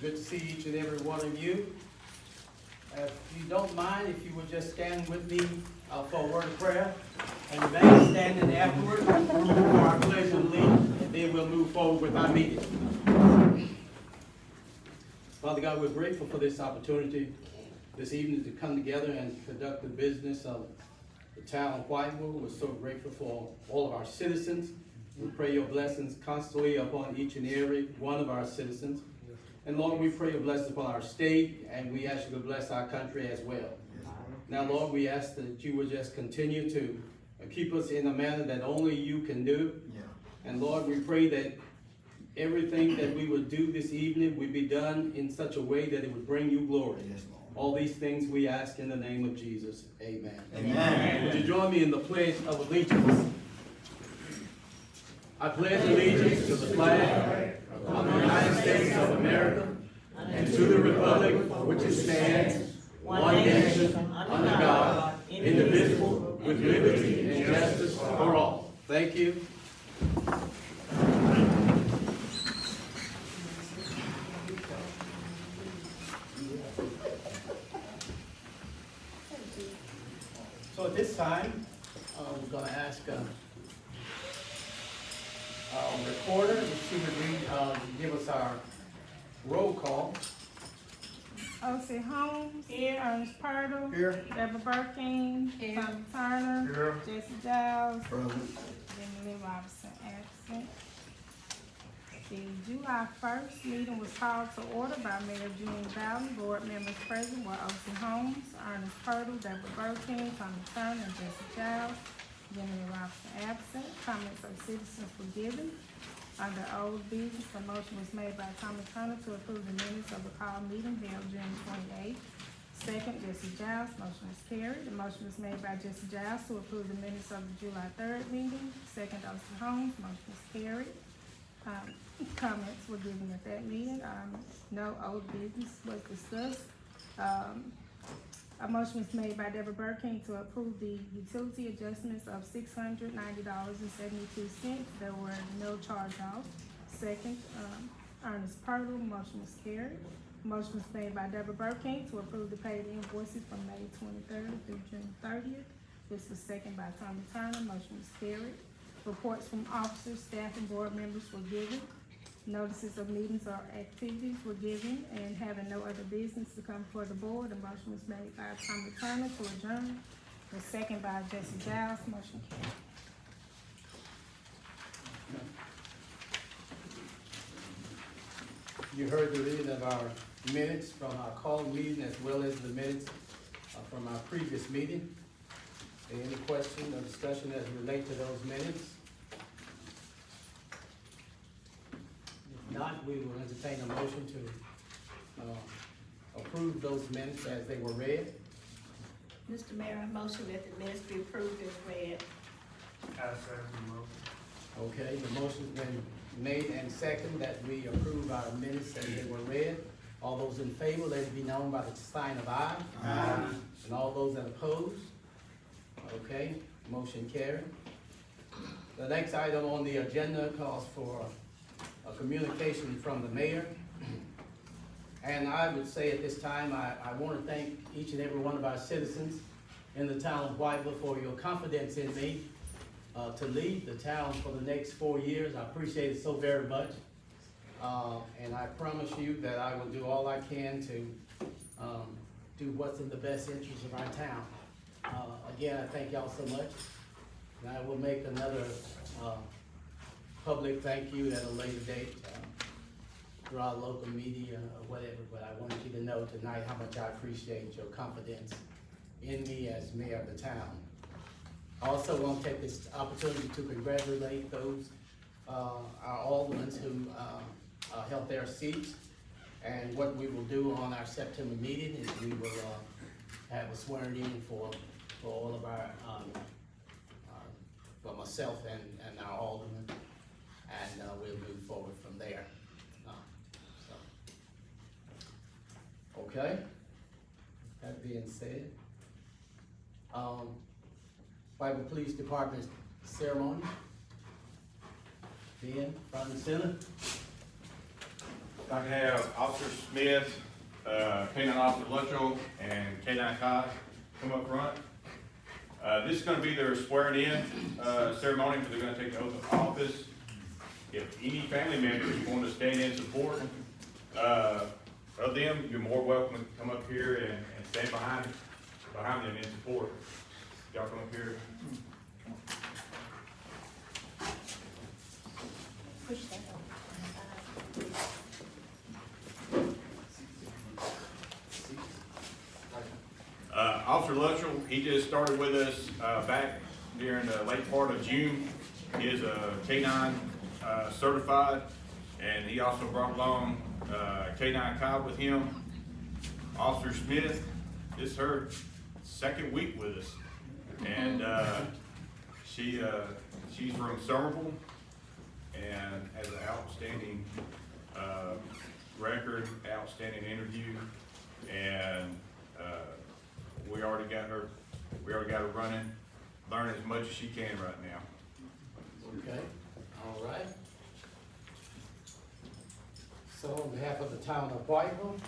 Good to see each and every one of you. If you don't mind, if you would just stand with me for a word of prayer, and remain standing afterward for our pledge of allegiance, and then we'll move forward with our meeting. Father God, we're grateful for this opportunity this evening to come together and conduct the business of the town of Whiteville. We're so grateful for all of our citizens. We pray your blessings constantly upon each and every one of our citizens. And Lord, we pray your blessings upon our state, and we ask you to bless our country as well. Now, Lord, we ask that you would just continue to keep us in a manner that only you can do. And Lord, we pray that everything that we would do this evening would be done in such a way that it would bring you glory. All these things we ask in the name of Jesus. Amen. Amen. Would you join me in the pledge of allegiance? I pledge allegiance to the flag of the United States of America and to the republic for which it stands, one nation, under God, indivisible, with liberty and justice for all. Thank you. So at this time, we're going to ask our recorder if she would give us our roll call. O.C. Holmes. Here. Ernest Purdle. Here. Deborah Burking. Here. Tommy Turner. Here. Jesse Giles. Present. Jimmy Lee Robinson absent. The July 1st meeting was called to order by Mayor June Bowden. Board members present were O.C. Holmes, Ernest Purdle, Deborah Burking, Tommy Turner, and Jesse Giles. Jimmy Lee Robinson absent. Comments of citizens were given. Under old business, the motion was made by Tommy Turner to approve the minutes of the call meeting held June 28th. Second, Jesse Giles. Motion was carried. The motion was made by Jesse Giles to approve the minutes of the July 3rd meeting. Second, O.C. Holmes. Motion was carried. Comments were given at that meeting. No old business was discussed. A motion was made by Deborah Burking to approve the utility adjustments of $690.72. There were no charge-offs. Second, Ernest Purdle. Motion was carried. Motion was made by Deborah Burking to approve the paid invoices from May 23rd through June 30th. This was second by Tommy Turner. Motion was carried. Reports from officers, staff, and board members were given. Notices of meetings or activities were given, and having no other business to come before the board, the motion was made by Tommy Turner to adjourn. The second by Jesse Giles. Motion carried. You heard the reading of our minutes from our call meeting as well as the minutes from our previous meeting. Any question or discussion as relate to those minutes? If not, we will entertain a motion to approve those minutes as they were read. Mr. Mayor, I motion that the minutes be approved as read. Okay, the motion's been made and second that we approve our minutes as they were read. All those in favor, let it be known by the sign of aye. Aye. And all those that oppose? Okay, motion carried. The next item on the agenda calls for a communication from the mayor. And I would say at this time, I want to thank each and every one of our citizens in the town of Whiteville for your confidence in me to lead the town for the next 4 years. I appreciate it so very much. And I promise you that I will do all I can to do what's in the best interest of our town. Again, I thank y'all so much. And I will make another public thank you at a later date through our local media or whatever, but I wanted you to know tonight how much I appreciate your confidence in me as mayor of the town. I also want to take this opportunity to congratulate those, our aldermen who held their seats. And what we will do on our September meeting is we will have a swearing in for all of our, for myself and our aldermen, and we'll move forward from there. Okay, that being said, Whiteville Police Department ceremony, being front and center. If I can have Officer Smith, K-9 Officer Luttrell, and K-9 Cobb come up front. This is gonna be their swearing in ceremony, because they're gonna take the oath of office. If any family members want to stand in support of them, you're more welcome to come up here and stand behind them in support. Y'all come up here. Push that Officer Luttrell, he just started with us back during the late part of June. He is a K-9 certified, and he also brought along K-9 Cobb with him. Officer Smith, this is her second week with us, and she's from Somerville and has an outstanding record, outstanding interview, and we already got her running, learning as much as she can right now. Okay, all right. So on behalf of the town of Whiteville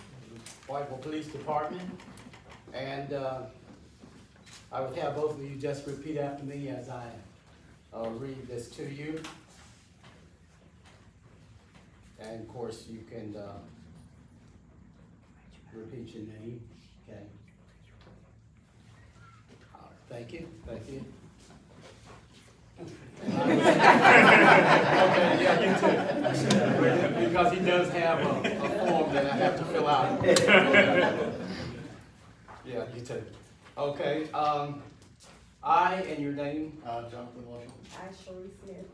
Police Department, and I would have both of you just repeat after me as I read this to you. And of course, you can repeat your name, okay? All right, thank you. Okay, yeah, you too. Because he does have a form that I have to fill out. Yeah, you too. Okay, I, and your name, Jonathan Luttrell, I, Sharice Smith,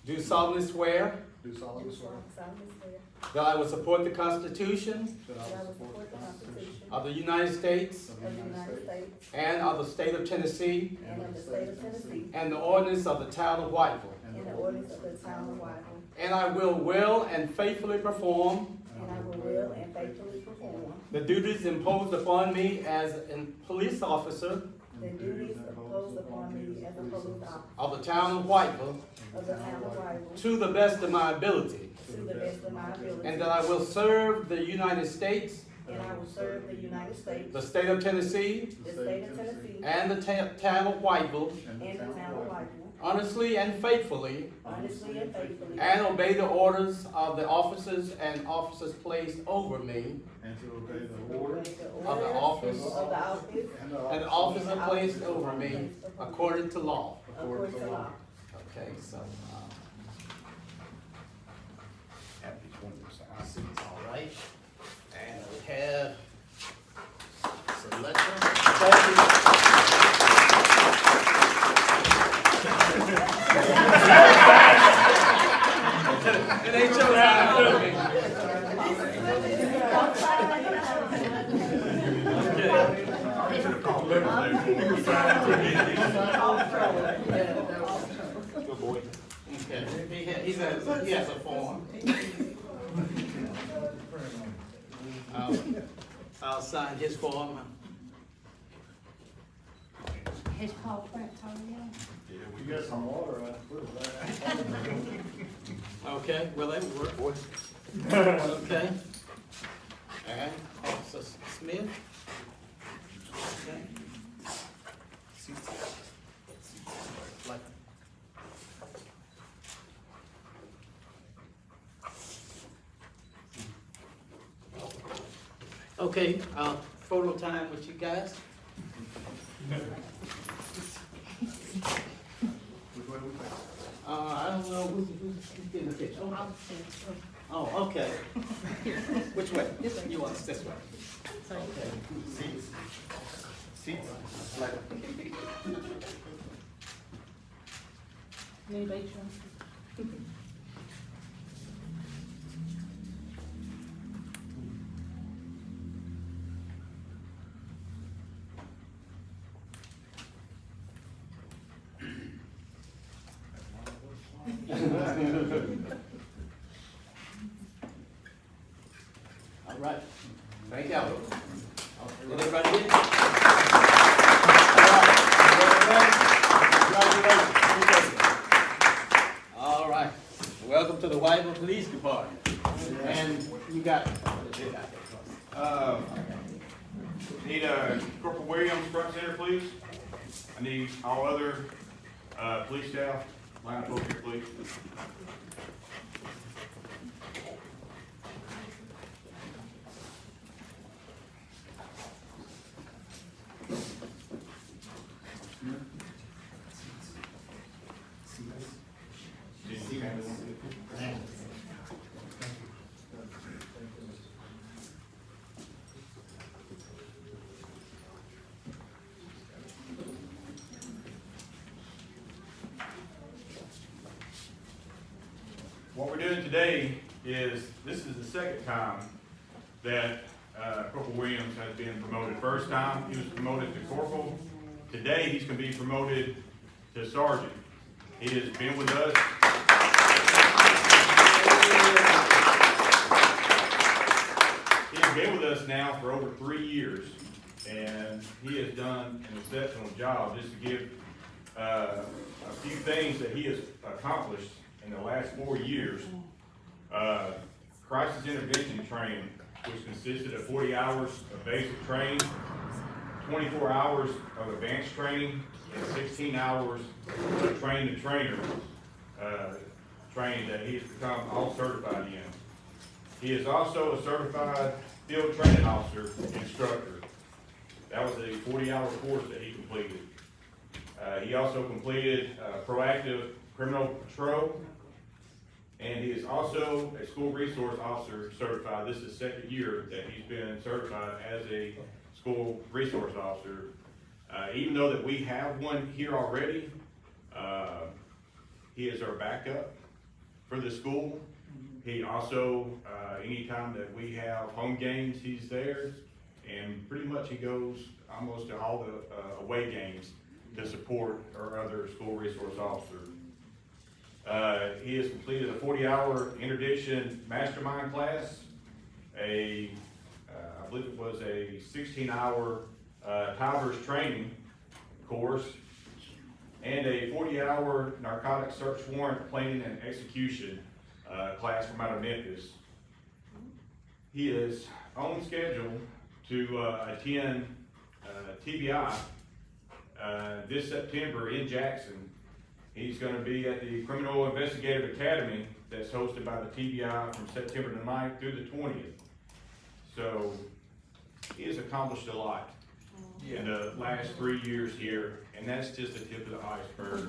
do solemnly swear do solemnly swear solemnly swear that I will support the Constitution that that I will support the Constitution of the United States of of the the United States and of the state of Tennessee and of the state of Tennessee and the ordinance of the town of Whiteville. and the ordinance of the town of Whiteville, And I will well and faithfully perform and I will and faithfully perform the duties imposed upon me as a police officer the duties imposed upon me as a police officer of the town of Whiteville of the town of Whiteville to the best of my ability. to the best of my ability, And that I will serve the United States, and I will serve the United States, the state of Tennessee, the state of Tennessee, and the town of Whiteville and the town of Whiteville, honestly and faithfully, honestly and faithfully, and obey the orders of the officers and officers placed over me, and to obey the orders of the office of the office and the and office officer placed over me according to law. according to law. Okay, so, Have each one of them sign. all right, and we have selection. It ain't your time. Good boy. Okay, he has a form. I'll sign his form. His paw print, Tony. Yeah, You got some water, I put it back. Okay, well, that would work. Okay. And Officer Smith. Okay. Like- Okay, photo time with you guys. Which way we face? I don't know who's getting the picture. Oh, okay. Which way? This way. You want this way? Okay. Seats. Seats. Like. Anybody All right. Thank you. Did everybody get it? All right. Welcome to the Whiteville Police Department. And You got it. Need Corporal Williams, front center, please. I need all other police staff, line up over here, please. What we're doing today is, this is the second time that Corporal Williams has been promoted. First time, he was promoted to corporal. Today, he's going to be promoted to sergeant. He has been with us. He has been with us now for over 3 years, and he has done an exceptional job. Just to give a few things that he has accomplished in the last 4 years. Crisis intervention training, which consisted of 40 hours of basic training, 24 hours of advanced training, and 16 hours of train the trainer training that he has become all certified in. He is also a certified field training officer instructor. That was a 40-hour course that he completed. He also completed proactive criminal patrol, and he is also a school resource officer certified. This is the second year that he's been certified as a school resource officer. Even though that we have one here already, he is our backup for the school. He also, anytime that we have home games, he's there, and pretty much he goes almost to all the away games to support our other school resource officer. He has completed a 40-hour interdiction mastermind class, I believe it was a 16-hour Tigers training course, and a 40-hour narcotic search warrant planning and execution class from out of Memphis. He is on schedule to attend TBI this September in Jackson. He's going to be at the Criminal Investigative Academy that's hosted by the TBI from September the 9th through the 20th. So he has accomplished a lot in the last 3 years here, and that's just the tip of the iceberg.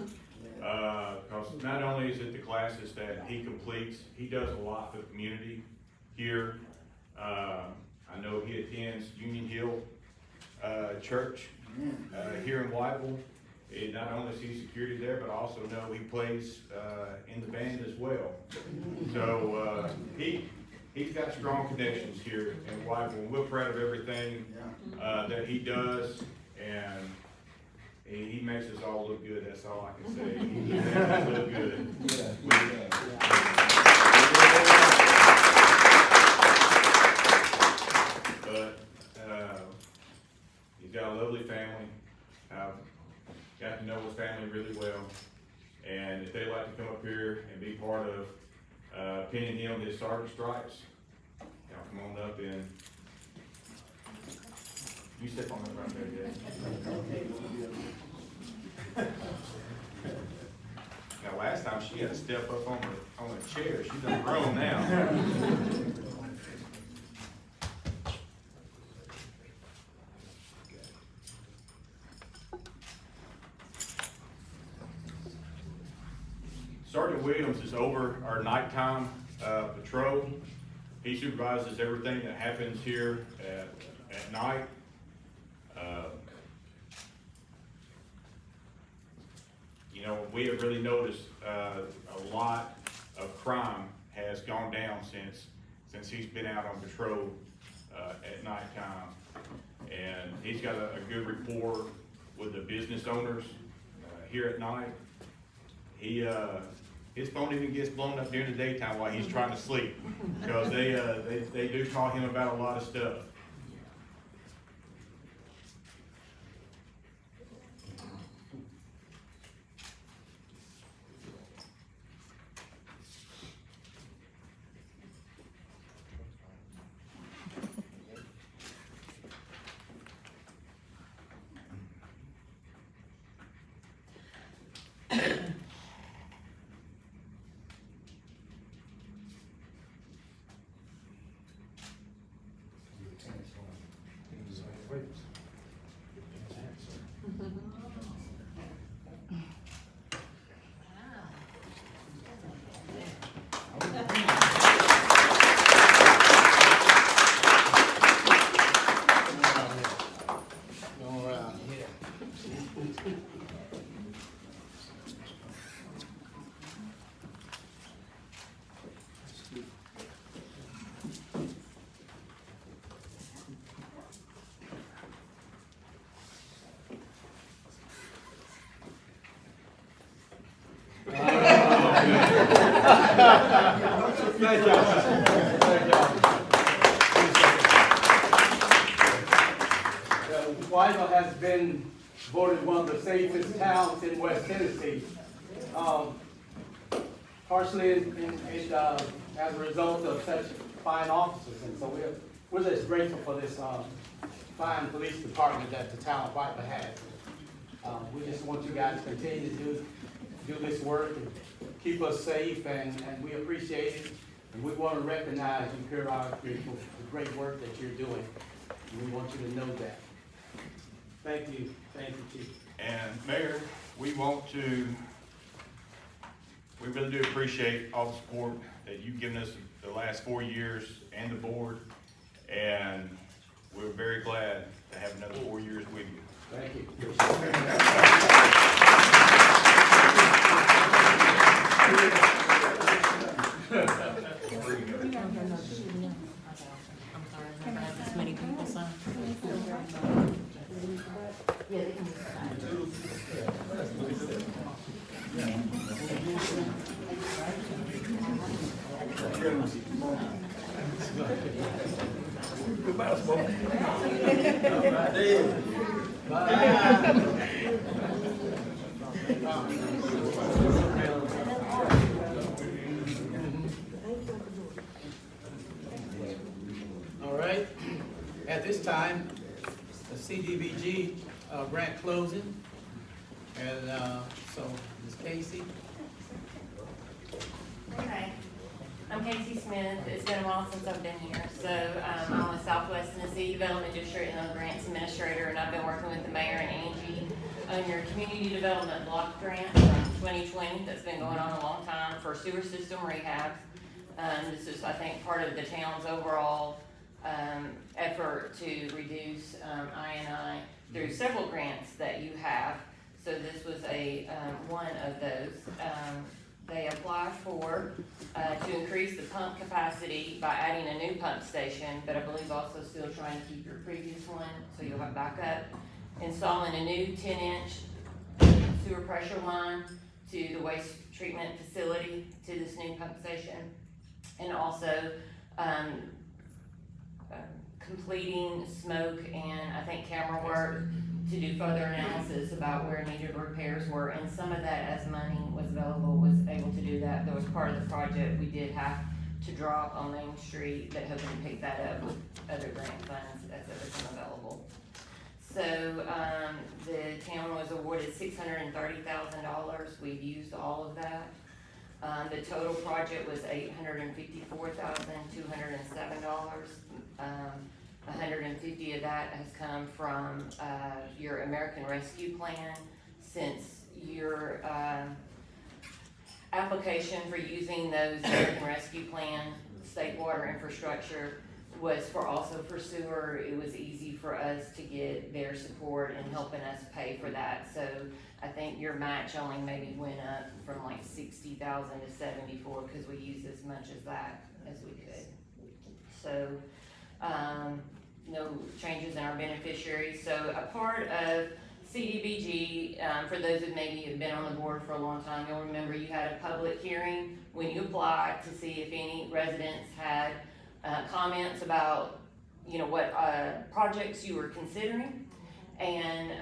Because not only is it the classes that he completes, he does a lot for the community here. I know he attends Union Hill Church here in Whiteville. Not only is he security there, but I also know he plays in the band as well. So he's got strong connections here in Whiteville. We're proud of everything that he does, and he makes us all look good. That's all I can say. He makes us look good. But he's got a lovely family. Got to know his family really well, and if they'd like to come up here and be part of pinning him his sergeant stripes, y'all come on up and you step on that right there, Dad. Now, last time she had to step up on the chair. She's done grown now. Sergeant Williams is over our nighttime patrol. He supervises everything that happens here at night. You know, we have really noticed a lot of crime has gone down since he's been out on patrol at nighttime. And he's got a good rapport with the business owners here at night. His phone even gets blown up during the daytime while he's trying to sleep, because they do call him about a lot of stuff. Going around here. Thank y'all. Thank y'all. Whiteville has been voted one of the safest towns in West Tennessee. Partially as a result of such fine officers, and so we're just grateful for this fine police department that the town of Whiteville has. We just want you guys to continue to do this work and keep us safe, and we appreciate it. And we want to recognize you, for the great work that you're doing. And we want you to know that. Thank you, Chief. And Mayor, we really do appreciate all the support that you've given us the last 4 years and the board. And we're very glad to have another 4 years with you. Thank you. I'm sorry, I've never had this many people sign. Yeah, they can just sign. Goodbye, Smoke. All right, at this time, the CDBG grant closing, and so Ms. Casey. Okay, I'm Casey Smith. It's been a while since I've been here. So I'm with Southwest Tennessee Development District and I'm a grants administrator, and I've been working with the mayor and Angie on your community development block grant from 2020 that's been going on a long time for sewer system rehabs. This is, I think, part of the town's overall effort to reduce I&I through several grants that you have. So this was a one of those. They apply for to increase the pump capacity by adding a new pump station, but I believe also still trying to keep your previous one, so you'll have backup. Installing a new 10-inch sewer pressure line to the waste treatment facility to this new pump station. And also completing smoke and I think camera work to do further analysis about where needed repairs were, and some of that, as money was available, was able to do that. That was part of the project we did have to drop on Main Street, but hoping to pick that up with other grant funds as they become available. So the town was awarded $630,000. We've used all of that. The total project was $854,207. 150 of that has come from your American Rescue Plan, since your application for using those American Rescue Plan state water infrastructure was also for sewer. It was easy for us to get their support in helping us pay for that. So I think your match only maybe went up from like 60,000 to 74 because we used as much as that as we could. So no changes in our beneficiaries. So a part of CDBG, for those that maybe have been on the board for a long time, you'll remember you had a public hearing when you applied to see if any residents had comments about, you know, what projects you were considering, and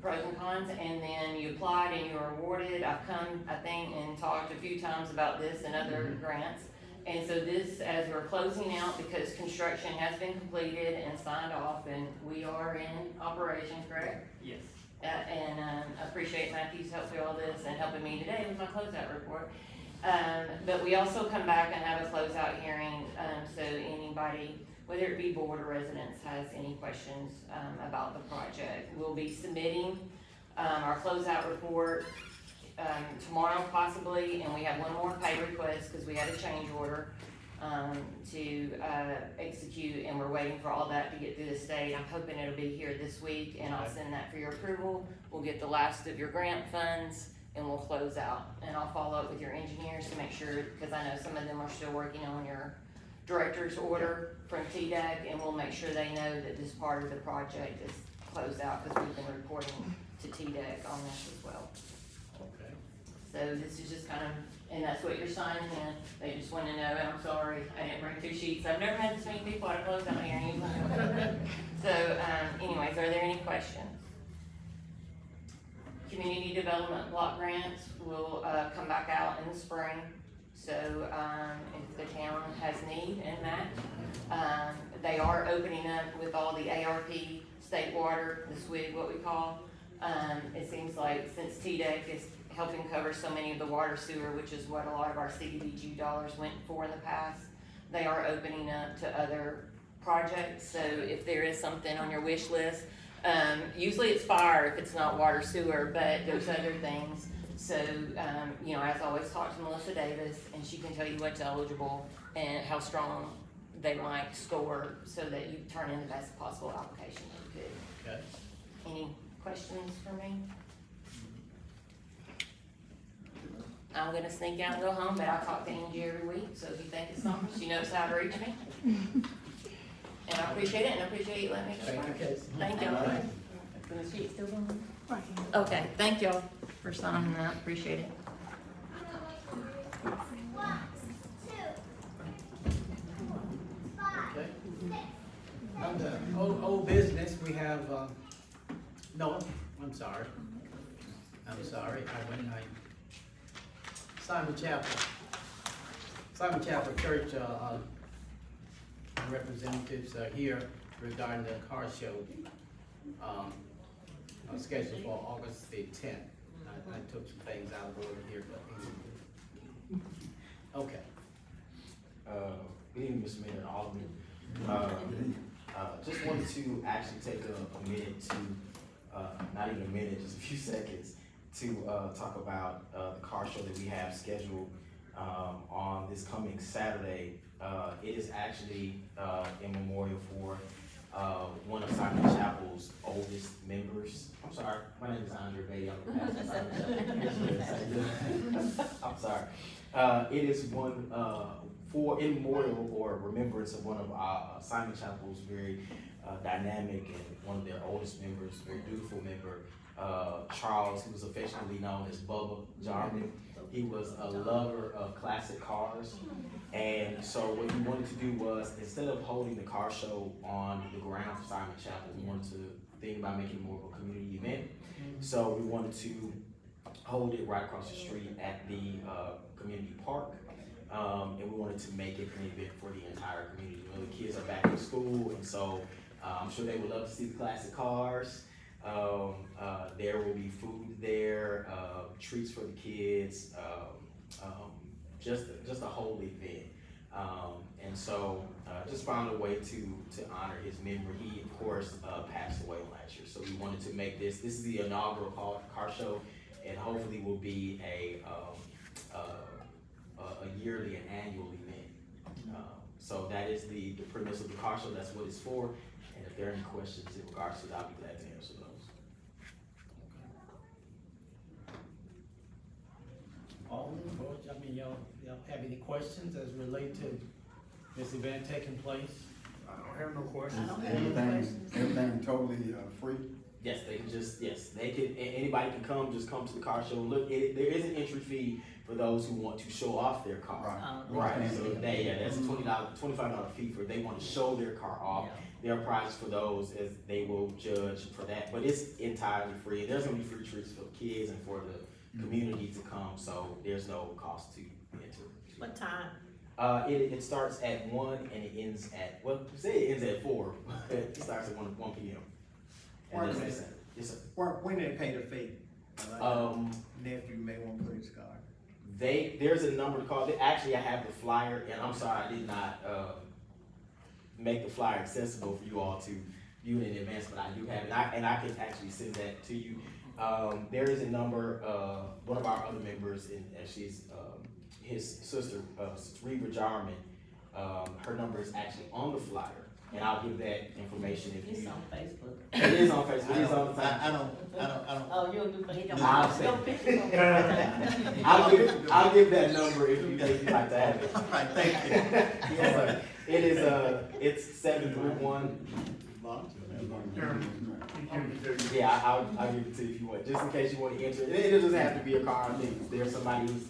pros and cons, and then you applied and you were awarded. I've come, I think, and talked a few times about this and other grants. And so this, as we're closing out, because construction has been completed and signed off, and we are in operation, correct? Yes. And I appreciate Matthew's help through all this and helping me today with my closeout report. But we also come back and have a closeout hearing, so anybody whether it be board or residents has any questions, about the project. We'll be submitting, our closeout report, tomorrow possibly, and we have one more pay request, cause we had a change order, to, execute, and we're waiting for all that to get through the state. I'm hoping it'll be here this week, and I'll send that for your approval. We'll get the last of your grant funds, and we'll close out. And I'll follow up with your engineers to make sure, because I know some of them are still working on your director's order from TDEC, and we'll make sure they know that this part of the project is closed out, because we've been reporting to TDEC on this as well. Okay. So this is just kind of, and that's what you're signing in. They just want to know, and I'm sorry, I didn't bring 2 sheets. I've never had this many people at a closeout hearing. So, anyways, are there any questions? Community development block grants will, come back out in the spring. So, if the town has need and match, they are opening up with all the ARP, state water, the SWIG, what we call. It seems like since TDEC is helping cover so many of the water sewer, which is what a lot of our CDBG dollars went for in the past, they are opening up to other projects. So if there is something on your wish list, usually it's fire if it's not water sewer, but there's other things. So, you know, as always, talk to Melissa Davis, and she can tell you what's eligible and how strong they might score, so that you turn in the best possible application that you could. Okay. Any questions for me? I'm gonna sneak out and go home, but I talk to Angie every week, so if you think it's something, she knows how to reach me. And I appreciate it, and I appreciate you letting me go Thank you, first. Casey. Thank you. All right. Is the sheet still going? Right. Okay, thank y'all for signing that, appreciate it. Okay. Under old business, we have, no, I'm sorry. Simon Chapel Church, representatives are here regarding the car show, scheduled for August the 10th. I took some things out of order here, but, okay. Good evening, Mr. Mayor and Alderman. Just wanted to actually take a minute to, not even a minute, just a few seconds, to talk about the car show that we have scheduled on this coming Saturday. It is actually in memorial for one of Simon Chapel's oldest members. I'm sorry, my name is Andre Bay. I'm sorry. It is one for in memorial or remembrance of one of Simon Chapel's very dynamic and one of their oldest members, very beautiful member, Charles, who was affectionately known as Bubba Jarman. He was a lover of classic cars, and so what we wanted to do was, instead of holding the car show on the grounds of Simon Chapel, we wanted to think about making it more of a community event. So we wanted to hold it right across the street at the community park, and we wanted to make it an event for the entire community. You know, the kids are back in school, and so I'm sure they would love to see the classic cars. There will be food there, treats for the kids, just a whole event. And so just found a way to honor his memory. He, of course, passed away last year, so we wanted to make this is the inaugural car show, and hopefully will be a yearly and annual event. So that is the premise of the car show. That's what it's for. And if there are any questions in regards to that, I'll be glad to answer those. Y'all have any questions as relate to this event taking place? I don't have no questions. I don't have any questions. Everything totally free? Yes, they can, anybody can come, just come to the car show. Look, there is an entry fee for those who want to show off their car. Right, so that's a $25 fee for, they want to show their car off. There are prizes for those, as they will judge for that, but it's entirely free. There's gonna be free treats for kids and for the community to come, so there's no cost to enter. What time? It starts at 1 and it ends at, well, say it ends at 4, it starts at 1 p.m. And then yes, sir. When they pay the fee? Nephew may want to put his card. There's a number to call. Actually, I have the flyer, and I'm sorry I did not make the flyer accessible for you all to view it in advance, but I do have it, and I can actually send that to you. There is a number, one of our other members, and she's, his sister, Reba Jarman, her number is actually on the flyer, and I'll give that information if It's you. on Facebook. It is on Facebook, it is on the I Facebook. don't. Oh, you'll do Facebook. I'll send Your it. picture's on Facebook. I'll give that number if you'd like to have it. All right, thank you. Yes, sir. It is, it's 731. Yeah, I'll give it to you if you want, just in case you want to enter. It doesn't have to be a car, I think there's somebody who's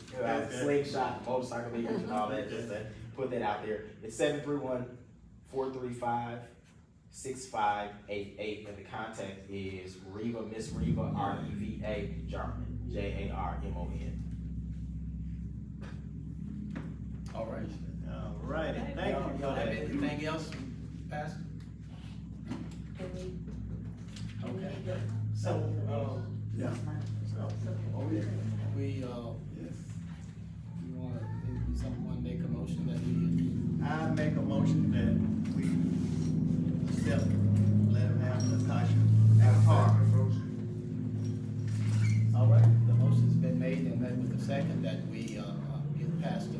slingshot, motorcycle leaders and all that, just to put that out there. It's 731-435-6588, and the contact is Reva, Miss Reva, R-E-V-A, Jarman, Jarmon. All right. All right, thank you. Y'all have anything else, Pastor? Can we- Okay. So, Yeah. we, you wanna, someone make a motion that we, I make a motion that we accept, let him have Natasha and a car. all right, the motion's been made and met with the second that we, give Pastor,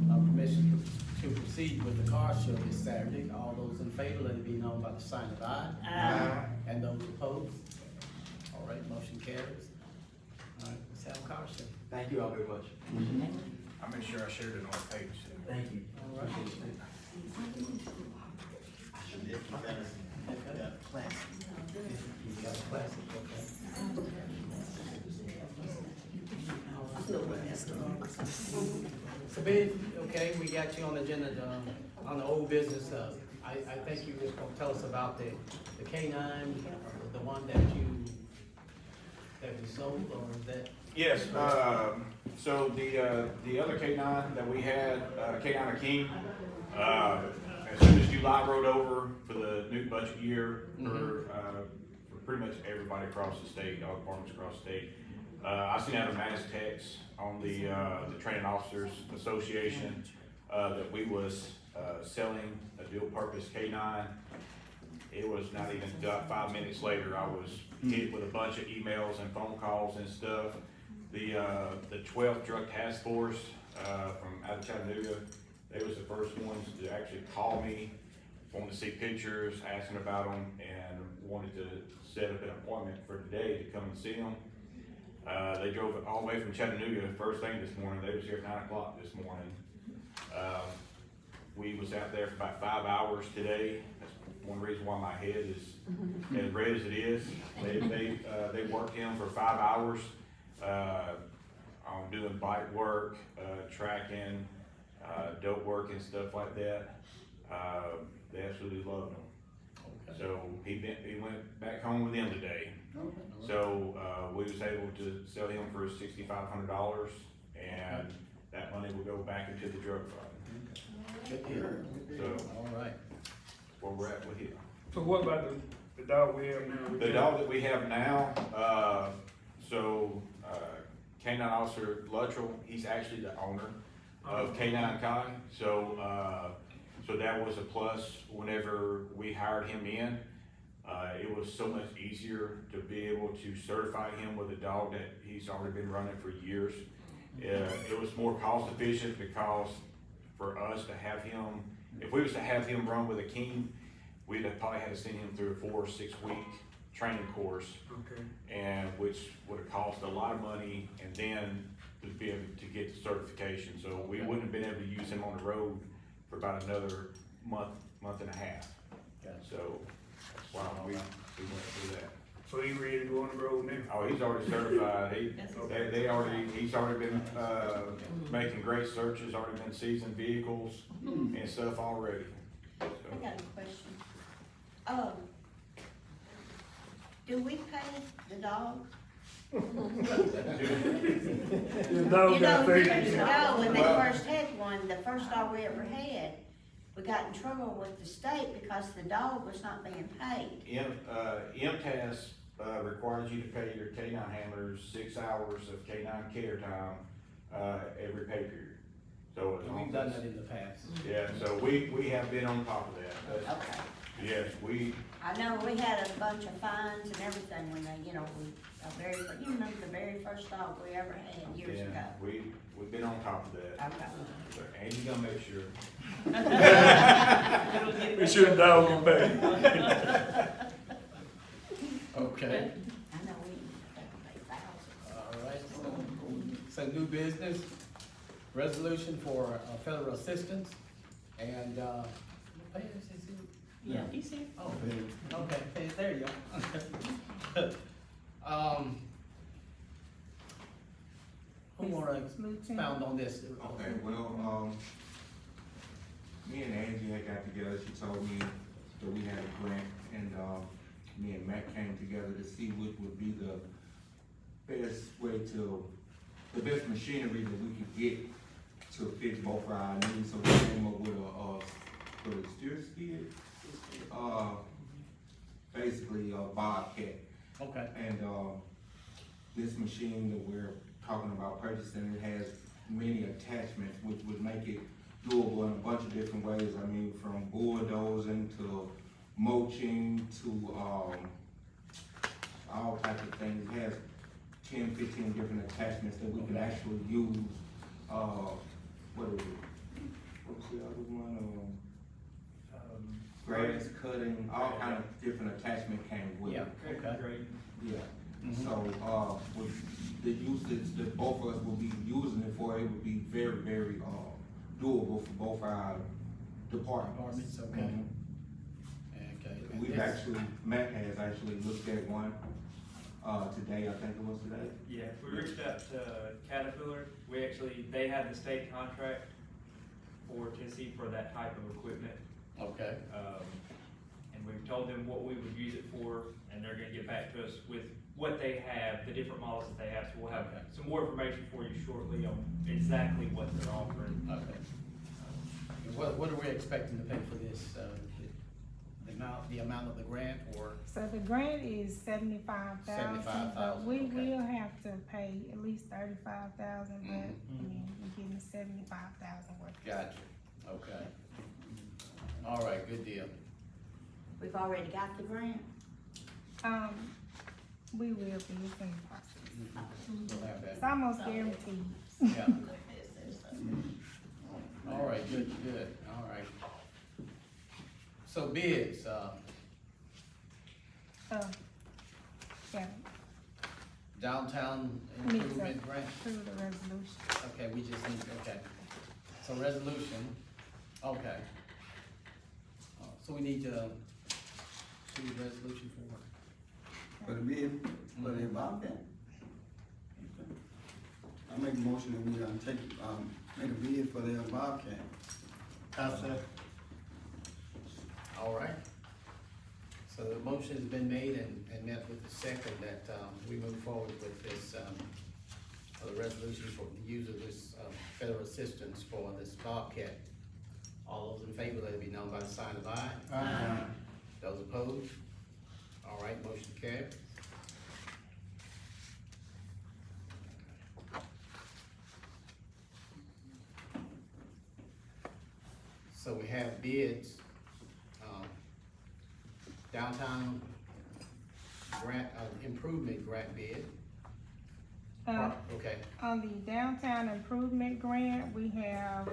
permission to proceed with the car show this Saturday. All those in favor, let it be known by the sign of aye. Aye. And those opposed? All right, motion carries. All right, let's have a car show. Thank you all very much. I'll make sure I shared it on the page. Thank you. All right. You got a classic, okay. So Ben, okay, we got you on the agenda, on the old business, I think you was gonna tell us about the K-9, the one that you sold, or is that? Yes, so the other K-9 that we had, K-9 King, as soon as July rolled over for the new budget year, for pretty much everybody across the state, all departments across the state, I sent out a mass text on the Training Officers Association, that we was, selling a dual purpose K-9. It was not even 5 minutes later, I was hit with a bunch of emails and phone calls and stuff. The 12th Drug Task Force, from out of Chattanooga, they was the first ones to actually call me, wanted to see pictures, asking about them, and wanted to set up an appointment for today to come and see them. They drove all the way from Chattanooga first thing this morning. They was here at 9 o'clock this morning. We was out there for about 5 hours today. That's one reason why my head is as red as it is. They worked him for 5 hours on doing bike work, tracking, dope work and stuff like that. They absolutely loved him. So he went back home with them today. So we was able to sell him for $6,500, and that money will go back into the drug fund. Good deal. So All right. where we're at with him. So what about the dog we have now? The dog that we have now, K-9 Officer Luttrell, he's actually the owner of K-9 Kai. So that was a plus whenever we hired him in. It was so much easier to be able to certify him with a dog that he's already been running for years. It was more cost efficient because for us to have him, if we was to have him run with a king, we'd have probably had to send him through a 4 or 6 week training course. Okay. And which would have cost a lot of money, and then to be able to get the certification. So we wouldn't have been able to use him on the road for about another month and a half. Gotcha. So that's why we went through that. So he ready to go on the road now? Oh, he's already certified. He's already been, making great searches, already been seizing vehicles and stuff already. I got a question. Do we pay the dog? The You dog know, got years paid. ago, when they Well- first had one, the first dog we ever had, we got in trouble with the state because the dog was not being paid. MTS, requires you to pay your K-9 handlers 6 hours of K-9 care time, every pay period. So as And long we've done as- that in the past. Yeah, so we have been on top of that. Okay. Yes, we, I know we had a bunch of fines and everything when they, you know, you remember the very first dog we ever had years ago? yeah, we've been on top of that. Okay. So Angie gonna make sure. We should have dog and pay. Okay, I know we pay thousands. all right, so new business, resolution for federal assistance, and, Yeah, he said. oh, okay, hey, there you go. Who wanna Lieutenant. expound on this? Okay, well, me and Angie had got together, she told me that we had a grant, and, me and Matt came together to see what would be the best way to, the best machinery that we could get to fit both of our needs, so we came up with a steer skid, basically a bobcat. Okay, And, this machine that we're talking about purchasing, it has many attachments, which would make it doable in a bunch of different ways. I mean, from bulldozing to mulching to, all types of things. It has 10, 15 different attachments that we can actually use, what is it? What's the other one? Grass cutting, all kind of different attachment came with yeah, it. okay. Yeah. Mhm. So, with the usage that both of us will be using it for, it would be very, very, doable for both our departments. Departments, okay. Mhm. Okay. and We've this- actually, Matt has actually looked at one, today, I think it was today. Yeah, we reached out to Caterpillar. They had the state contract for Tennessee for that type of equipment. Okay, And we've told them what we would use it for, and they're gonna get back to us with what they have, the different models that they have. So we'll have Okay. some more information for you shortly on exactly what they're offering. okay. And what are we expecting to pay for this, the amount of the grant, or? So the grant is 75,000, but we okay. will have to pay at least 35,000, but, I Mhm. mean, we're getting 75,000 worth. Gotcha, okay. All right, good deal. We've already got the grant. We will be, it's in the process. We'll have It's that, almost guaranteed. yeah. All right, good, all right. So bids, Yeah, downtown we need to improvement grant, approve the resolution. okay, we just need, okay. So resolution, okay. So we need to see the resolution for. For the bid, for the Bobcat. I make a motion that we, make a bid for the Bobcat. All right. So the motion has been made and met with the second that, we move forward with this, the resolution for the use of this, federal assistance for this Bobcat. All those in favor, let it be known by the sign of aye. Aye. Those opposed? All right, motion carried. So we have bids, downtown grant, improvement grant bid. Okay, On the downtown improvement grant, we have,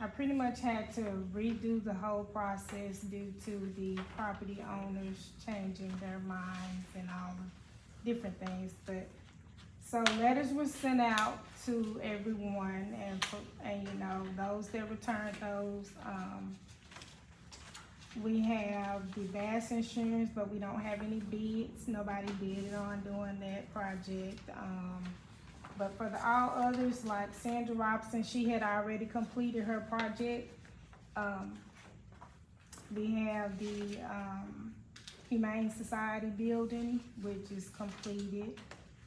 I pretty much had to redo the whole process due to the property owners changing their minds and all the different things, but, so letters were sent out to everyone, and you know, those that returned those, we have the bass insurance, but we don't have any bids, nobody bidded on doing that project, but for the all others, like Sandra Robinson, she had already completed her project. We have the, Humane Society building, which is completed.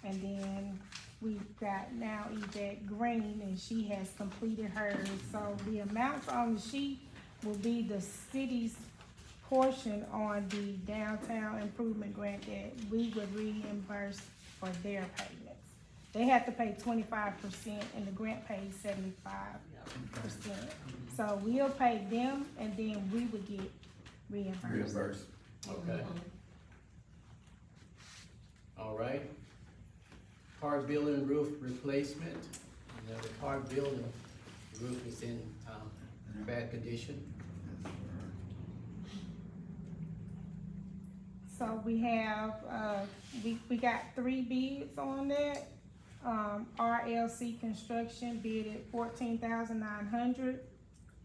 And then we've got now Yvette Green, and she has completed hers. So the amounts on the sheet will be the city's portion on the downtown improvement grant that we would reimburse for their payments. they have to pay 25% and the grant pays 75%. So we'll pay them and then we would get reimbursed. Okay. All right. Park building roof replacement. You know, the park building roof is in, bad condition. So we have, we got 3 bids on that. RLC Construction bid at $14,900.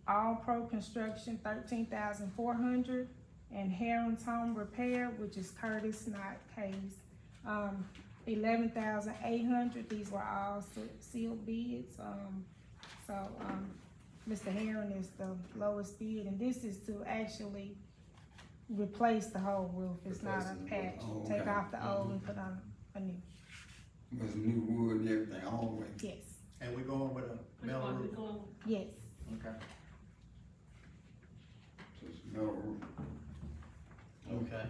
All Pro Construction $13,400. And Heron's Home Repair, which is Curtis, not Hayes, $11,800. These were all sealed bids. Mr. Heron is the lowest bid, and this is to actually replace the whole roof. It's not a patch. Oh, Take okay. off the old and put on a new. With new wood and everything, all the way. Yes, And we going with a metal roof? yes. Okay. So it's metal roof. Okay.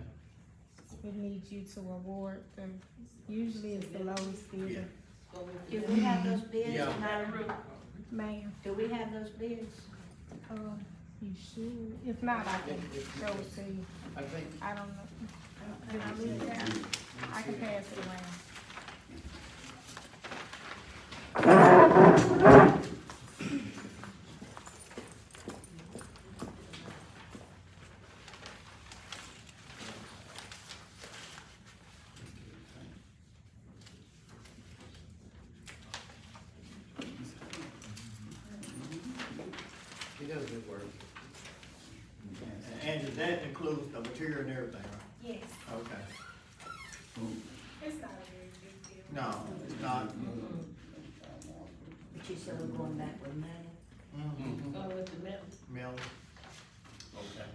We need you to award them. Usually it's the lowest bidder. Do we have those bids? Yeah. Ma'am, Do we have those bids? you should. If not, I can show it to you. I think, I don't know. Did I leave it out? I can pass it around. he does good work. And that includes the material and everything, right? Yes. Okay. It's not a very big deal. No, it's not. But you said we're going back with metal? Mm-hmm. Go with the metal. Metal. Okay.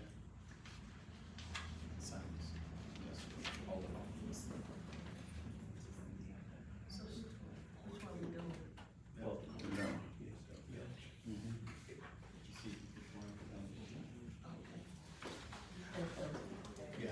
No. Yeah.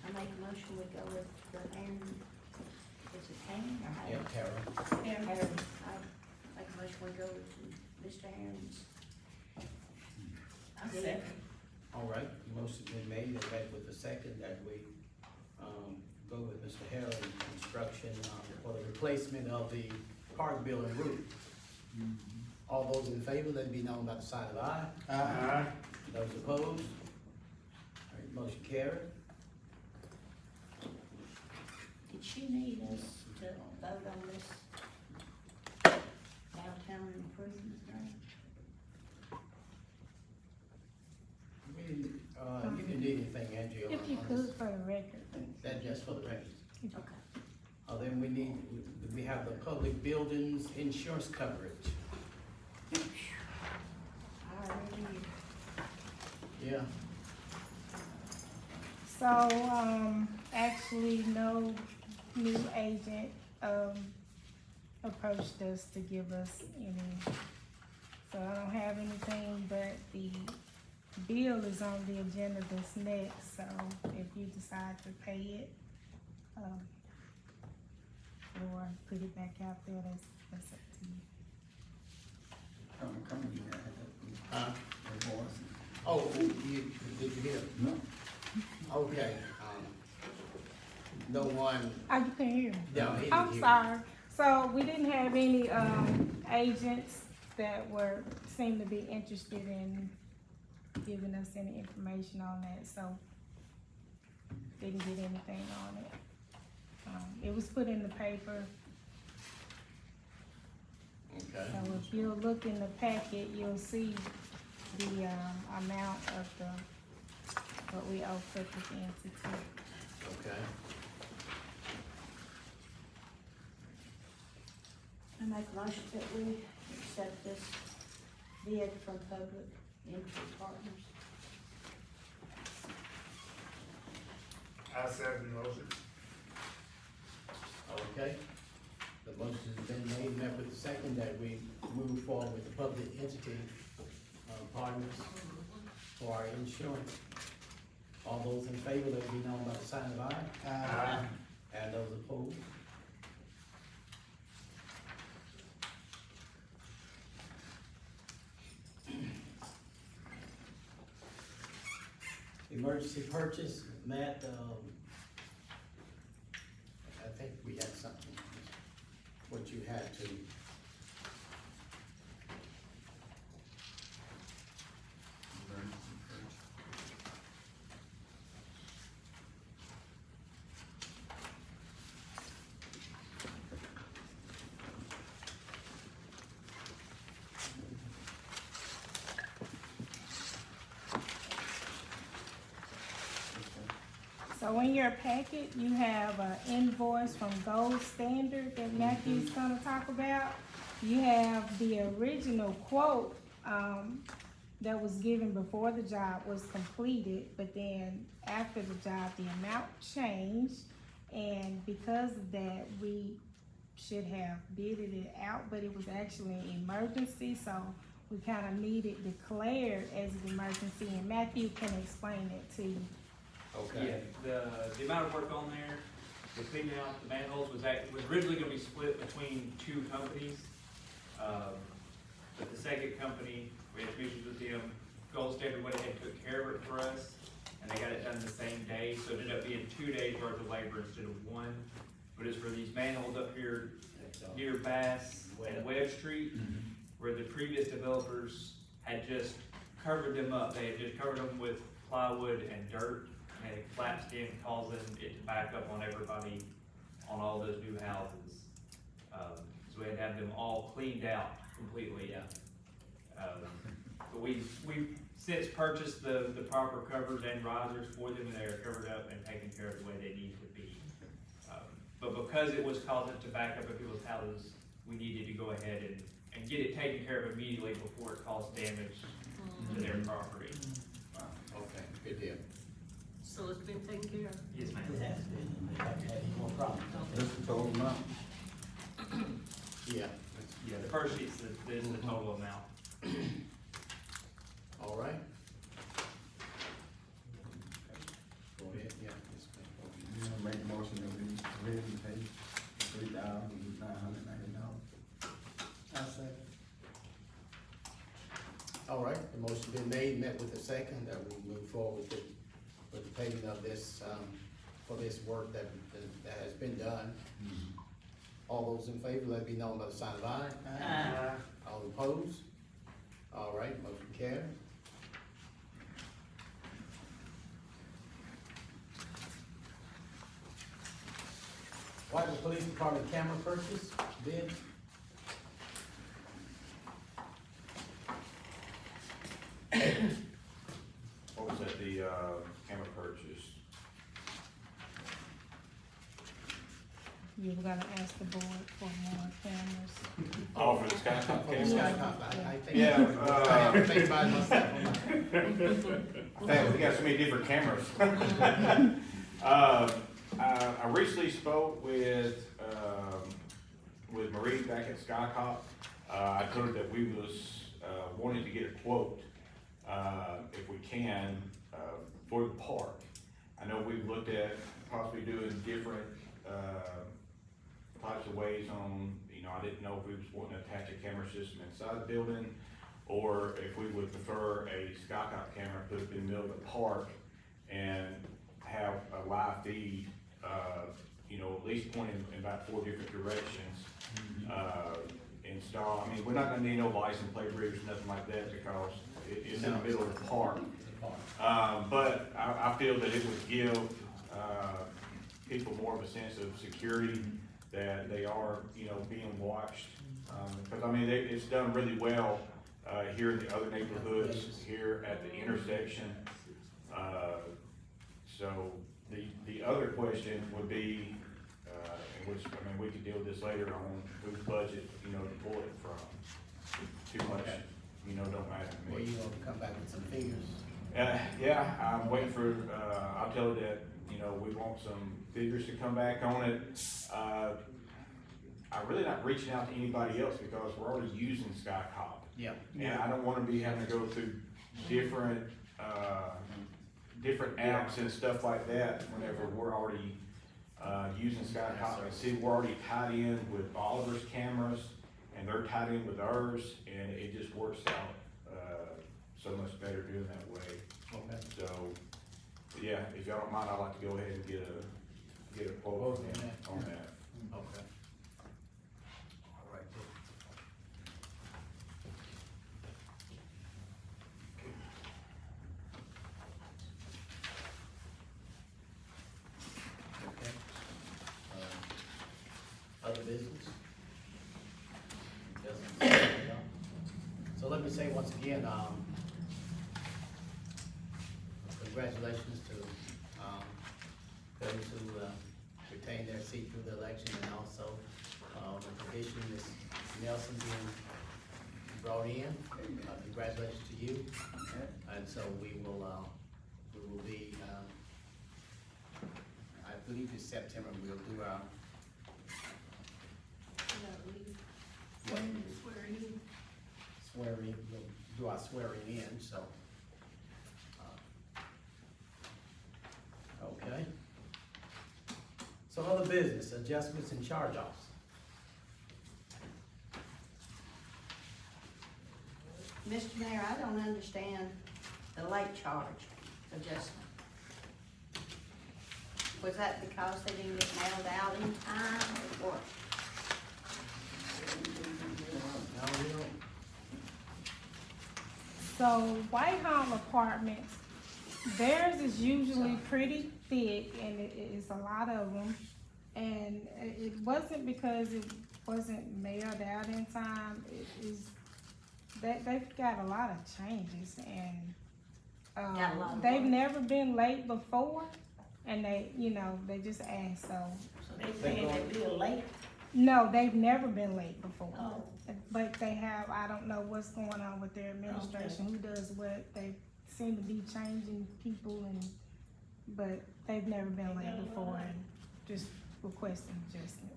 I make a motion, we go with the Aaron, is it Aaron or Yeah, Aaron? Tara. Aaron, I make a motion, we go with Mr. Aaron's. All right, motion been made and back with the second that we, go with Mr. Harrell Construction, for the replacement of the park building roof. All those in favor, let it be known by the sign of aye. Those opposed? All right, motion carried. Did she need us to vote on this downtown improvement grant? You can need anything, Angie, on If you on could this. for the record. That just for the record. Okay. Then we have the public buildings insurance coverage. I already, Yeah, So, actually, no new agent, approached us to give us any. So I don't have anything, but the bill is on the agenda that's next, so if you decide to pay it, or put it back out there, that's up to you. Come here. huh? The voice. Oh, did you hear? No. Okay, no one, Oh, you can hear me? no, he didn't I'm hear. sorry. So we didn't have any, agents that seemed to be interested in giving us any information on that, so didn't get anything on it. It was put in the paper, Okay, so if you'll look in the packet, you'll see the, amount of what we owe for the entity. okay. I make a motion that we accept this bid from Public Entry Partners. I second the motion. Okay. The motion has been made, met with the second, that we move forward with the public entity, partners for our insurance. All those in favor, let it be known by the sign of aye. Aye. And those opposed? Emergency purchase, Matt, I think we had something, what you had to. So in your packet, you have an invoice from Gold Standard that Matthew's gonna talk about. You have the original quote, that was given before the job was completed, but then after the job, the amount changed. And because of that, we should have bidded it out, but it was actually an emergency, so we kinda need it declared as an emergency, and Matthew can explain it to you. Yeah, the amount of work on there, the cleaning out the manholes was originally gonna be split between two companies. But the second company, we had issues with them, Gold Standard went ahead and took care of it for us, and they got it done the same day, so it ended up being 2 days worth of labor instead of one. But it's for these manholes up here near Bass and Webb Street, where the previous developers had just covered them up. They had just covered them with plywood and dirt, and it collapsed in, causing it to back up on everybody on all those new houses. So we had to have them all cleaned out completely. But we've since purchased the proper covers and risers for them, and they are covered up and taken care of the way they need to be. But because it was causing it to back up in people's houses, we needed to go ahead and get it taken care of immediately before it caused damage to their property. Okay, good deal. So it's been taken care of? Yes, ma'am. It has been, we haven't had any more problems. That's the total amount. Yeah, Yeah, the first sheet's the total amount. all right. Go ahead, yeah. Ms. Claypool. You know, make a motion that we ready to pay $3,990. I second. All right, the motion been made, met with the second, that we move forward with the payment of this, for this work that has been done. All those in favor, let it be known by the sign of aye. Aye. All opposed? All right, motion carried. Whiteville Police Department camera purchase bid. What was that, the, camera purchase? You were gonna ask the board for more cameras. Oh, for the Skycom For the camera? Skycom, I think. Yeah, I have to think about it myself. I think we got so many different cameras. I recently spoke with Marie back at Skycop. I told her that we was, wanting to get a quote, if we can, for the park. I know we've looked at possibly doing different, types of ways on, you know, I didn't know if we was wanting to attach a camera system inside the building, or if we would prefer a Skycop camera put in the middle of the park and have a live feed, you know, at least pointing in about 4 different directions. Install, I mean, we're not gonna need no license plate readers, nothing like that, because it's in the middle of the park. But I feel that it would give, people more of a sense of security, that they are, you know, being watched. Because, I mean, it's done really well, here in the other neighborhoods, here at the intersection. So the other question would be, and which, I mean, we could deal with this later on, whose budget, you know, to pull it from. Too much, you know, don't matter to Well, me. you gonna come back with some figures? Yeah, I'm waiting for, I'll tell her that, you know, know, we want some figures to come back on it. I'm really not reaching out to anybody else because we're already using SkyCop. Yeah. And I don't wanna be having to go through different, different apps and stuff like that whenever we're already, using SkyCop. And see, we're already tied in with Oliver's cameras, and they're tied in with ours, and it just works out, so much better doing that way. Okay. So, yeah, if y'all don't mind, I'd like to go ahead and get a quote from them on that. Okay. All right. Okay. Other business? So let me say once again, congratulations to, those who, retained their seat through the election, and also, the petition, Ms. Nelson being brought in. Congratulations to you. And so we will be, I believe it's September, we'll do our. Swearing, we'll do our swearing in, so. Okay. So other business, adjustments and charge-offs. Mr. Mayor, I don't understand the late charge adjustment. Was that because they didn't get mailed out in time, or what? No, we don't. So Whitehall Apartments, theirs is usually pretty thick, and it is a lot of them. And it wasn't because it wasn't mailed out in time, it is, they've got a lot of changes, and, Got a lot of they've work. never been late before, and they, you know, they just asked, so. So they paying their bill late? No, they've never been late before. Oh. But they have, I don't know what's going on with their administration, who does what, they seem to be changing people, and, but they've never been late before, and just requesting adjustment.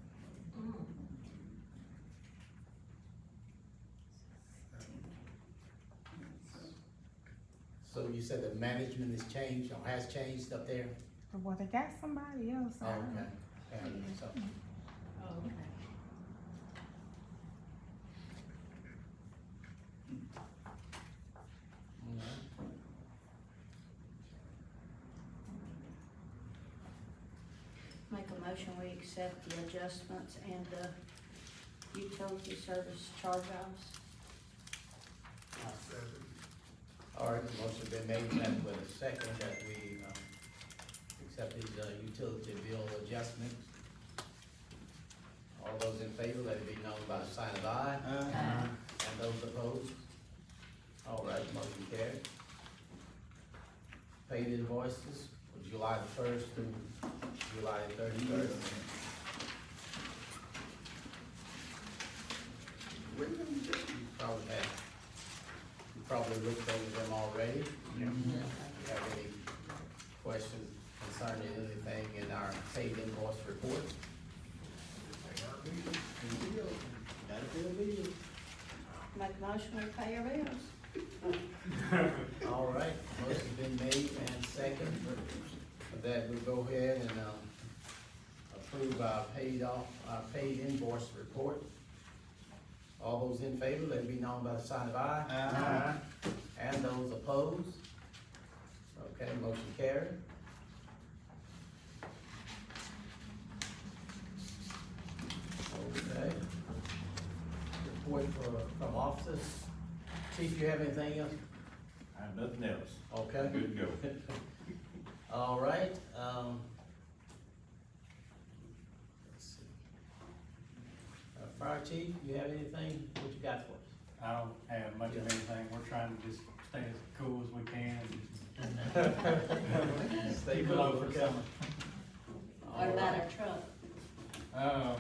So you said the management has changed, or has changed up there? Well, they got somebody else, Oh, I don't know. okay. So, Oh, okay. all right. Make a motion, we accept the adjustments and the utility service charge-offs. All right, the motion been made, and with a second that we, accept these, utility bill adjustments. All those in favor, let it be known by the sign of aye. And those opposed? All right, motion carried. Paid invoices for July the 1st through July the 31st. You probably looked over them already. If you have any questions concerning anything in our paid invoice report? Gotta pay the bill. Make a motion, we pay our bills. All right, motion's been made and second, that we'll go ahead and, approve our paid invoice report. All those in favor, let it be known by the sign of aye. Aye. And those opposed? Okay, motion carried. Okay. Report from officers. Chief, you have anything else? I have nothing else. Okay. Good to go. All right, let's see. Fire chief, you have anything, what you got for us? I don't have much of anything, we're trying to just stay as cool as we can. Stay Keep it cool, low for okay. summer. What about our truck?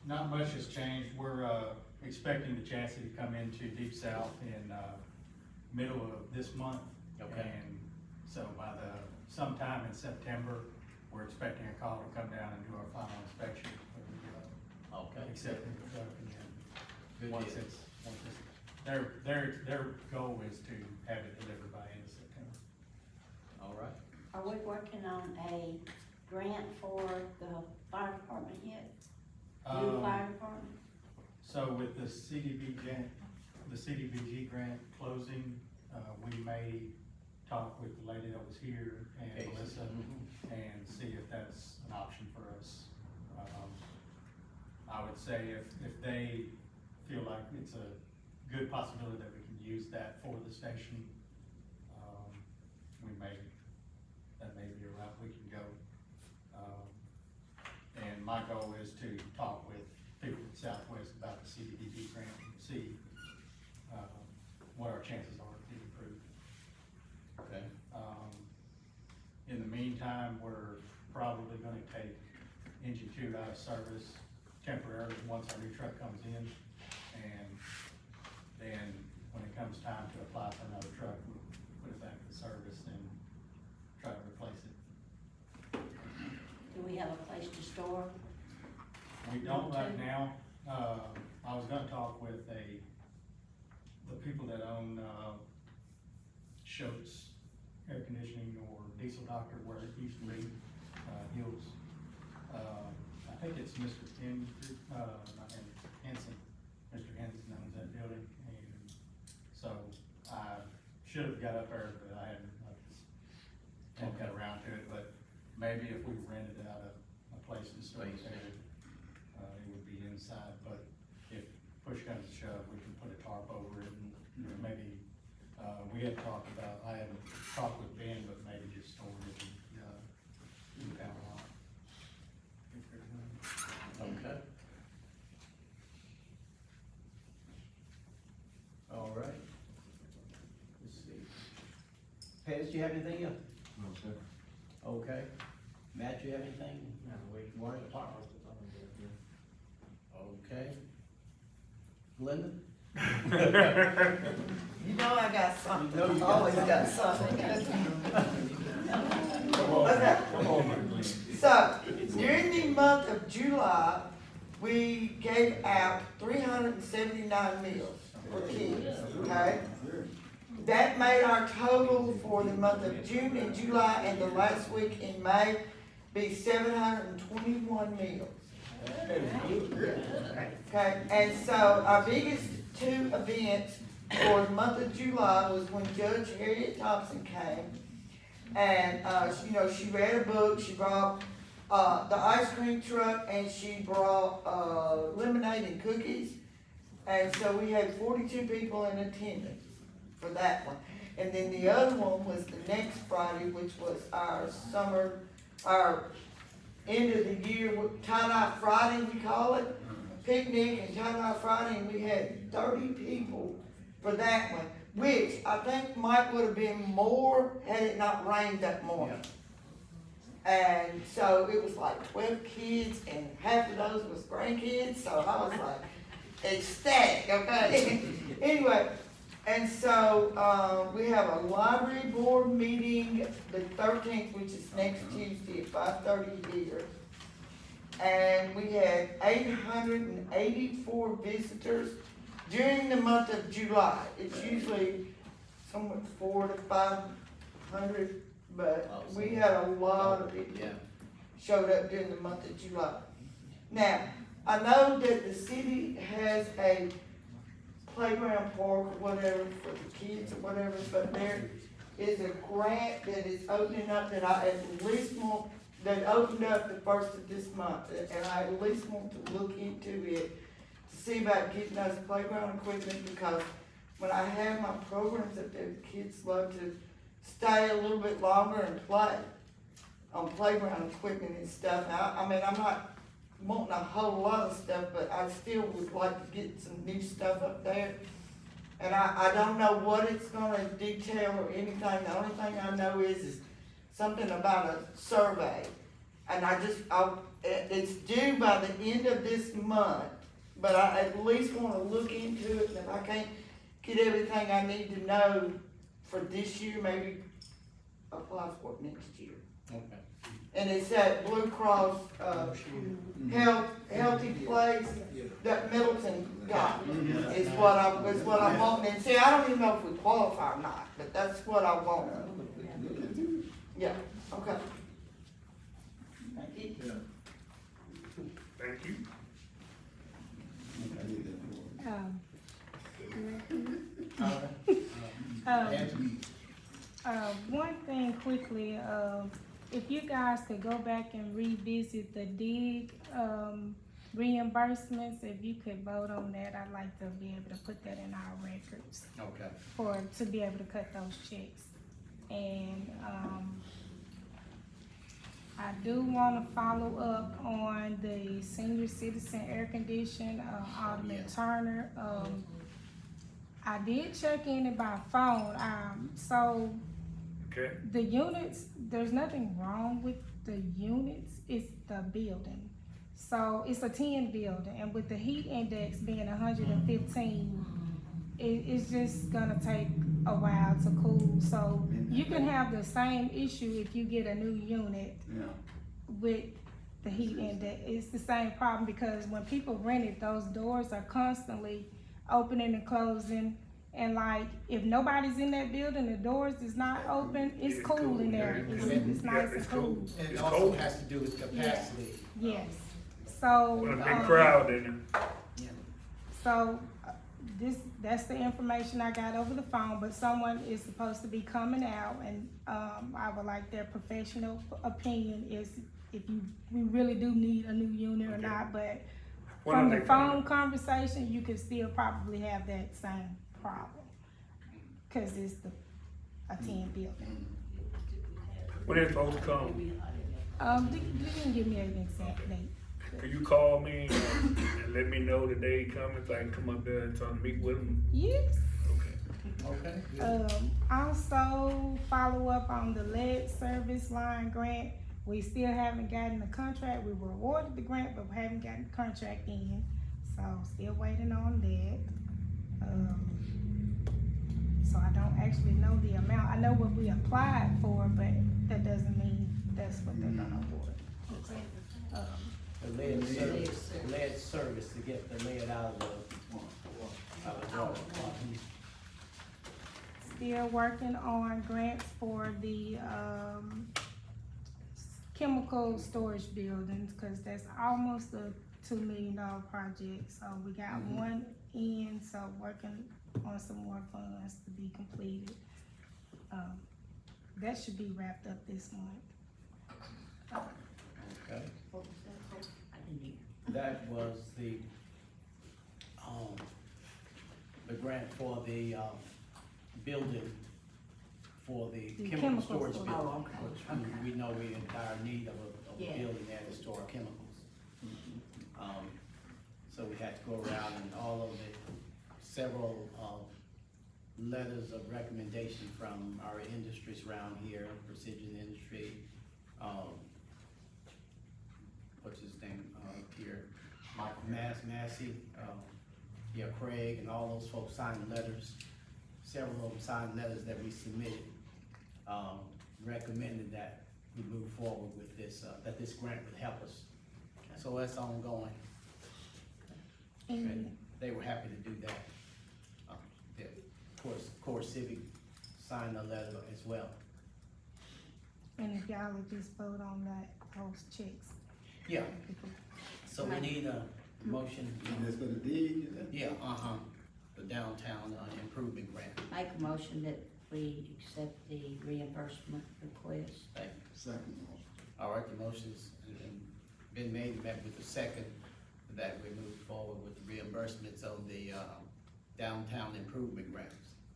Not much has changed, we're, expecting the chassis to come into Deep South in, middle of this month. Okay. And so by the sometime in September, we're expecting a call to come down and do our final inspection. Okay. Accept the truck and then, Good once deal. it's, their goal is to have it delivered by end of September. All right. Are we working on a grant for the fire department yet? New fire department? So with the CDBG grant closing, we may talk with the lady that was here and Okay. Melissa Mhm. and see if that's an option for us. I would say if they feel like it's a good possibility that we can use that for the station, that may be a route we can go. And my goal is to talk with people at Southwest about the CDBG grant and see, what our chances are of getting approved. Okay. In the meantime, we're probably gonna take engine 2 out of service temporarily once our new truck comes in. And then when it comes time to apply for another truck, we'll put it back in service and try to replace it. Do we have a place to store? We don't right now. I was gonna talk with the people that own, Schultz Air Conditioning or Diesel Doctor where it used to be, Hills. I think it's Mr. Henson. Mr. Henson owns that building, and so I should have got up there, but I hadn't got around to it, but maybe if we rented out a place to store it, it would be inside, but if push comes to shove, we can put a tarp over it and, you know, maybe, we had talked about, I haven't talked with Ben, but maybe just storing it in the power lot. Okay. All right. Let's see. Pez, do you have anything else? No, sir. Okay. Matt, you have anything? No, Water department? Okay. Glenda? You know I got something. You know you got Always got something. Okay. Come on, man. So, during the month of July, we gave out 379 meals for kids, okay? That made our total for the month of June and July and the last week in May be 721 meals. Okay, and so our biggest two events for the month of July was when Judge Harriet Thompson came. And, you know, she read a book, she brought, the ice cream truck, and she brought, lemonade and cookies. And so we had 42 people in attendance for that one. And then the other one was the next Friday, which was our summer, our end of the year, tie-dye Friday, we call it, picnic and tie-dye Friday, and we had 30 people for that one, which I think might would have been more had it not rained that morning. And so it was like 12 kids, and half of those was grandkids, so I was like ecstatic, okay? Anyway, and so, we have a library board meeting the 13th, which is next Tuesday at 5:30 here. And we had 884 visitors during the month of July. It's usually somewhere 400 to 500, but we had a lot of people Yeah. showed up during the month of July. Now, I know that the city has a playground park or whatever for the kids or whatever, but there is a grant that is opening up that I at least want, that opened up the first of this month, and I at least want to look into it to see about getting us playground equipment, because when I have my programs up there, the kids love to stay a little bit longer and play on playground equipment and stuff. Now, I mean, I'm not wanting a whole lot of stuff, but I still would like to get some new stuff up there. And I don't know what it's gonna detail or anything. The only thing I know is something about a survey. And it's due by the end of this month, but I at least wanna look into it, and if I can't get everything I need to know for this year, maybe, apply for it next year. Okay. And it's at Blue Cross, Healthy Place that Middleton got, is what I'm wanting, and see, I don't even know if we qualify or not, but that's what I want. Yeah, okay. Thank you. Thank you. One thing quickly, if you guys could go back and revisit the dig, reimbursements, if you could vote on that, I'd like to be able to put that in our records Okay. to be able to cut those checks. And, I do wanna follow up on the senior citizen air condition, Alderman Yes. Turner. I did check in it by phone, so Okay. the units, there's nothing wrong with the units, it's the building. So it's a 10 building, and with the heat index being 115, it's just gonna take a while to cool. So you can have the same issue if you get a new unit with the heat index. It's the same problem, because when people rent it, those doors are constantly opening and closing. And like, if nobody's in that building, the doors is not open, it's cool in there. It's nice and cool. And it It's also cold. has to do with capacity. Yes, so. With a big crowd in there. So, that's the information I got over the phone, but someone is supposed to be coming out, and, I would like their professional opinion is if we really do need a new unit or not, but When from are the they phone coming? conversation, you could still probably have that same problem. Cause it's a 10 building. When they supposed to come? They didn't give me an exact date. Can you call me and let me know the day coming so I can come up there and try to meet with them? Yes. Okay. Okay. Also follow up on the lead service line grant. We still haven't gotten the contract. We were awarded the grant, but we haven't gotten the contract in. So still waiting on that. So I don't actually know the amount. I know what we applied for, but that doesn't mean that's what they're gonna award. The lead service to get the lead out of the water. Still working on grants for the, chemical storage buildings, cause that's almost a $2 million project. So we got one in, so working on some more funds to be completed. That should be wrapped up this month. Okay. I didn't hear. That was the grant for the, building for the The chemical chemical storage storage. building. Oh, okay, Which okay. we know we're in dire need of a Yeah. building there to store our chemicals. So we had to go around and all of the several, letters of recommendation from our industries around here, precision industry, what's his name, here, Massey, yeah, Craig, and all those folks signed letters. Several of them signed letters that we submitted, recommended that we move forward with this, that this grant would help us. So that's ongoing. And they were happy to do that. Yeah, of course, Civic signed a letter as well. And if y'all would just vote on that, those checks. Yeah, so we need a motion. That's for the dig, is that? Yeah, the downtown improvement grant. Make a motion that we accept the reimbursement request. Thank you. Second motion. All right, the motion's been made, met with the second, that we move forward with the reimbursements of the, downtown improvement grants.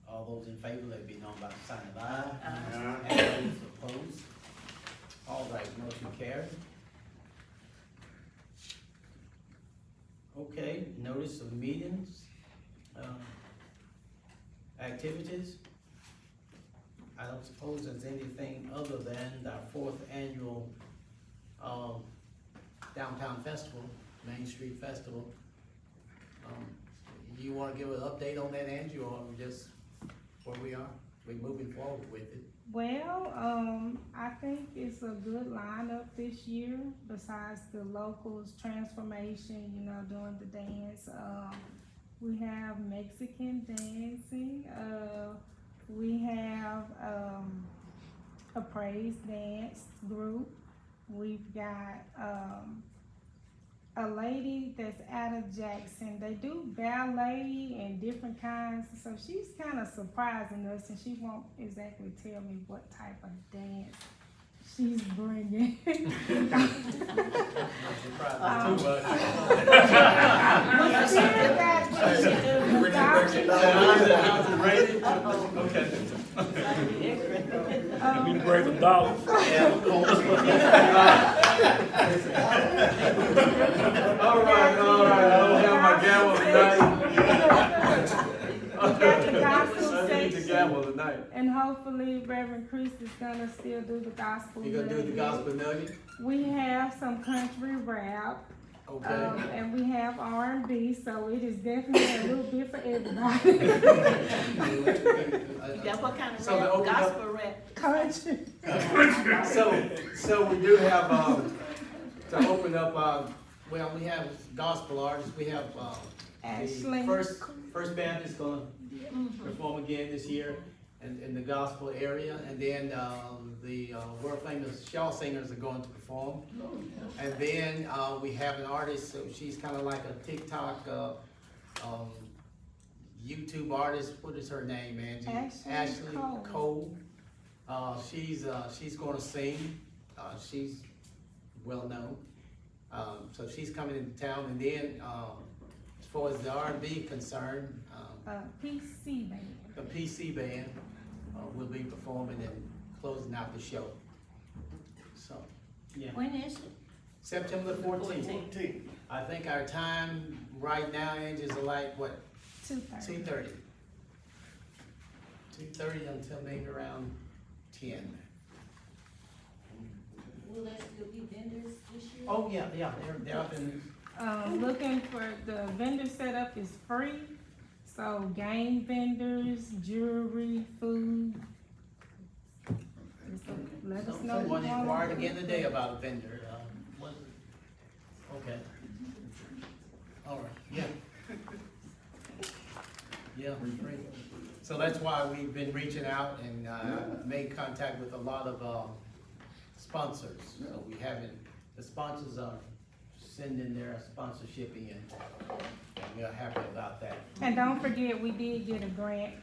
All those in favor, let it be known by the sign of aye. And those opposed? All right, motion carried. Okay, notice of meetings, activities. I don't suppose there's anything other than our 4th annual, downtown festival, Main Street Festival. You wanna give an update on that, Angie, or just where we are? we moving forward with it. Well, I think it's a good lineup this year, besides the locals transformation, you know, doing the dance. We have Mexican dancing, we have, a praise dance group. We've got, a lady that's out of Jackson. They do ballet and different kinds, so she's kind of surprising us, and she won't exactly tell me what type of dance she's bringing. Too much. We still got the How's it rated? Okay. Be the brave of dollars. All right, I don't have my gavel tonight. We got the gospel I need the section, gavel tonight. and hopefully Reverend Chris is gonna still do the gospel. You gonna do the nugget. gospel nugget? We have some country rap, Okay. and we have R&B, so it is definitely a little bit for everybody. What kind of So to open up- gospel rap? Country. So we do have, to open up, well, we have gospel artists, we have, Ashley. the first band is gonna perform again this year in the gospel area, and then, the, world famous Shaw singers are going to perform. And then, we have an artist, so she's kinda like a TikTok, YouTube artist, what is her name, Angie? Ashley Cole. She's gonna sing, she's well-known. So she's coming into town, and then, as far as the R&B concerned, PC band. the PC band, will be performing and closing out the show. So, yeah. When is it? September the 14th. I think our time right now, Angie, is like, what, 2:30. 2:30? 2:30 until maybe around 10. Will there still be vendors this year? Oh, yeah, they're up in, Looking for, the vendor setup is free, so game vendors, jewelry, food. So let us know. someone if you want inquired again today about a vendor, okay. All right, yeah. Yeah, free. So that's why we've been reaching out and, made contact with a lot of, sponsors. So we haven't, the sponsors are sending their sponsorship in, and we are happy about that. And don't forget, we did get a grant,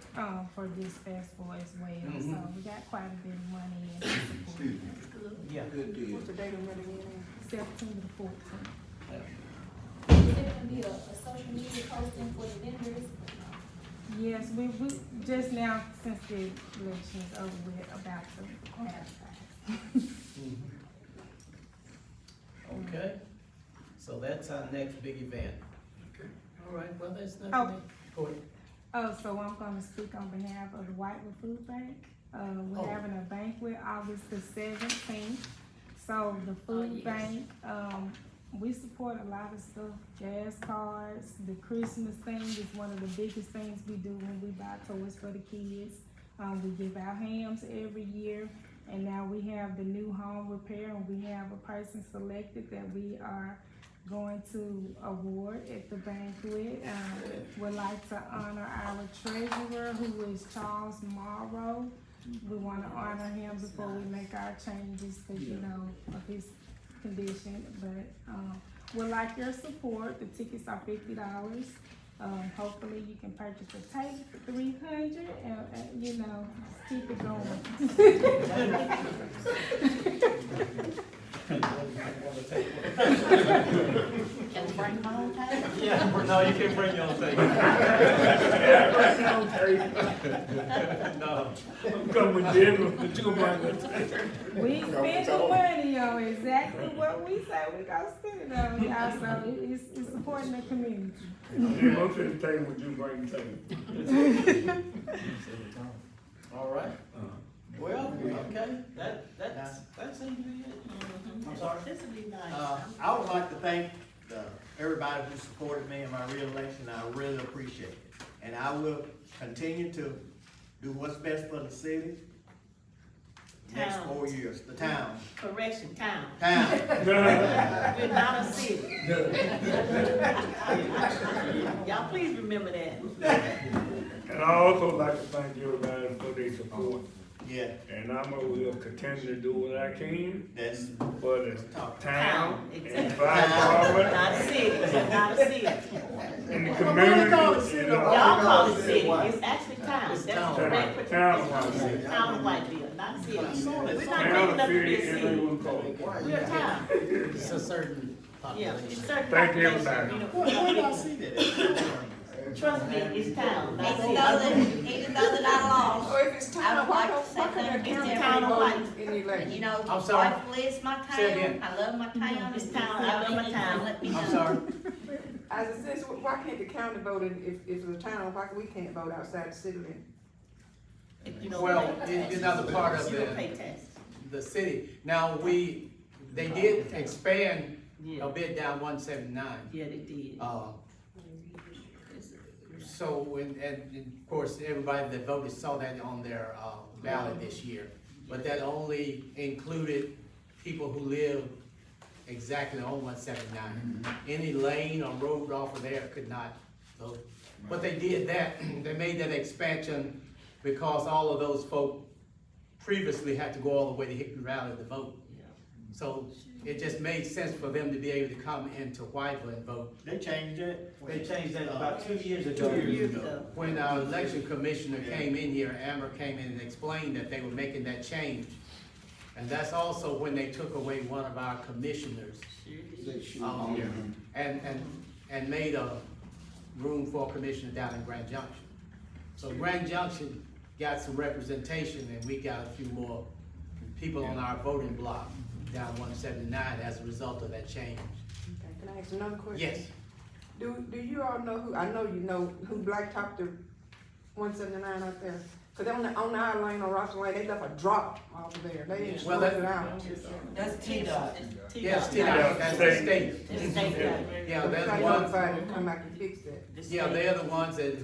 for this festival as well, so we got quite a bit of money in to support Yeah. Good deal. September the 14th. Is there gonna be a social media posting for the vendors? Yes, we just now, since the election is over with, about to advertise. Okay, so that's our next big event. All right, well, there's Oh. nothing. Go ahead. Oh, so I'm gonna speak on behalf of the Whiteville Food Bank. We're Oh. having a banquet August the 17th. So the food bank, we support a lot of stuff, jazz cards. The Christmas thing is one of the biggest things we do when we buy toys for the kids. We give out hams every year, and now we have the new home repair, and we have a person selected that we are going to award at the banquet. Would like to honor our treasurer, who is Charles Morrow. We wanna honor him before we make our changes, cause you know, of his condition, but, would like your support. The tickets are $50. Hopefully you can purchase a tape for $300 and, you know, keep it going. Can we bring my own table? Yeah, no, you can't bring your own thing. No. I'm coming with dinner, but you gonna bring us. We spend the money on exactly what we say we gonna spend it on, y'all, so it's supporting the community. Yeah, I'm finna tell you what you bring to me. All right. Well, okay, that seems to be it. I'm sorry? This would be nice. I would like to thank, everybody who supported me in my reelection. I really appreciate it. And I will continue to do what's best for the city. Next Town. 4 years, the town. Correction, town. Town. We're not a city. Y'all please remember that. And I also like to thank everybody for their support. Yeah, And will continue to do what I can that's, for the town and Exactly. fire department Not a city, it's not a city. and the community. Y'all call it city, it's actually town. It's That's town. correct. Town of Whiteville. Town of Whiteville, not city. We're not Town big of enough to be a city, city. everyone call it. We're a town. It's a certain Yeah, population. it's certain Thank you, population, everybody. you know, where do I see that? trust me, it's town, not Even city. though that I lost, So if it's I town, would why like to say come thank the you to county town of vote White. in the election? you know, I'm sorry. Whiteville is my Say again. town, I love my town. It's town, I love my town. Let me know. I'm sorry. As it says, why can't the county vote if it's a town, why we can't vote outside the city limits? If you don't Well, pay it's another part of taxes, you don't the, pay taxes. the city. Now, they did expand Yeah, a bit down 179. yeah, they did. So, and of course, everybody that voted saw that on their ballot this year. But that only included people who live exactly on 179. Any lane or road off of there could not vote. But they did that, they made that expansion because all of those folk previously had to go all the way to Hickory Valley to vote. So it just made sense for them to be able to come into Whiteville and vote. They changed it? They changed that about 2 years ago. 2 years ago. When our election commissioner came in here, Amber came in and explained that they were making that change. And that's also when they took away one of our commissioners. And made a room for a commissioner down in Grand Junction. So Grand Junction got some representation and we got a few more people on our voting block down 179 as a result of that change. Okay, can I ask another question? Yes, Do you all know who, I know you know who blacktopped the 179 out there? Cause on our lane on Robinson Lane, they left a drop off of there, they didn't Well, smoke that- it out. That's T-Dot. yes, that's the state. It's state guy. Yeah, they're I the ones, notified to come back and fix that. yeah, they're the ones that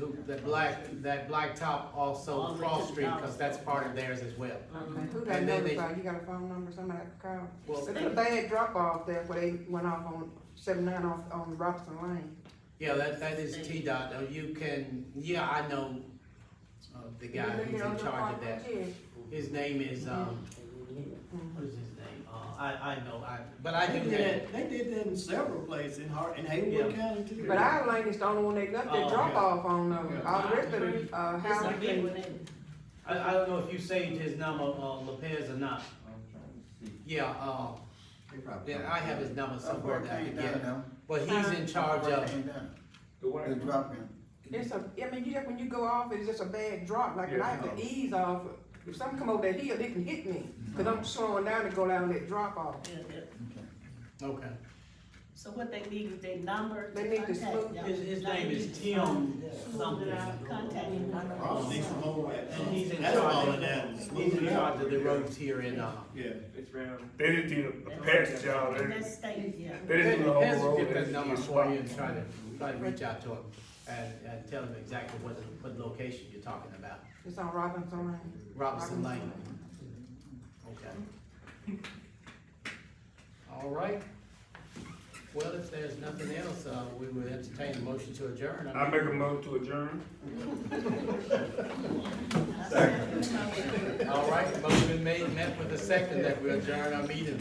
blacktop also Cross Street, cause that's part of theirs as well. Okay, who got And then they- notified, you got a phone number, somebody I can call? Well, But there's a bad drop off there where they went off on 79 off on Robinson Lane. yeah, that is T-Dot, you can, yeah, I know, the guy who's in charge of that. His name is, what is his name? I know, but I do have. They did that in several places, in Haywood County too. But our lane is the only one they left that Oh, drop okay. off on, all the rest of the, It's a houses. big one, ain't it? I don't know if you saved his number, Lopez or not. Yeah, then I have his number somewhere that I can get it. But he's in charge of, It's I mean, when you go off, it's just a bad drop, like when I have to ease off, if something come over that hill, they can hit me, cause I'm slowing down to go down that drop off. okay. So what they need is their number. They need to contact smooth- y'all. His name is Tim something. Contact him. And he's in That's all charge of that. of, he's in charge of the roads here in, Yeah. It's round. They didn't do a patch job, And that's state, yeah. they didn't do the Has whole to road. get that number for you and try to reach out to him and tell him exactly what location you're talking about. It's on Robinson Lane. Robinson Lane. Okay. All right. Well, if there's nothing else, we would entertain a motion to adjourn. I make a motion to adjourn. All right, motion been made, met with a second that we adjourn our meeting.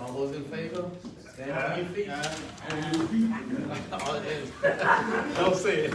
All those in favor, stand on your feet. Don't say it.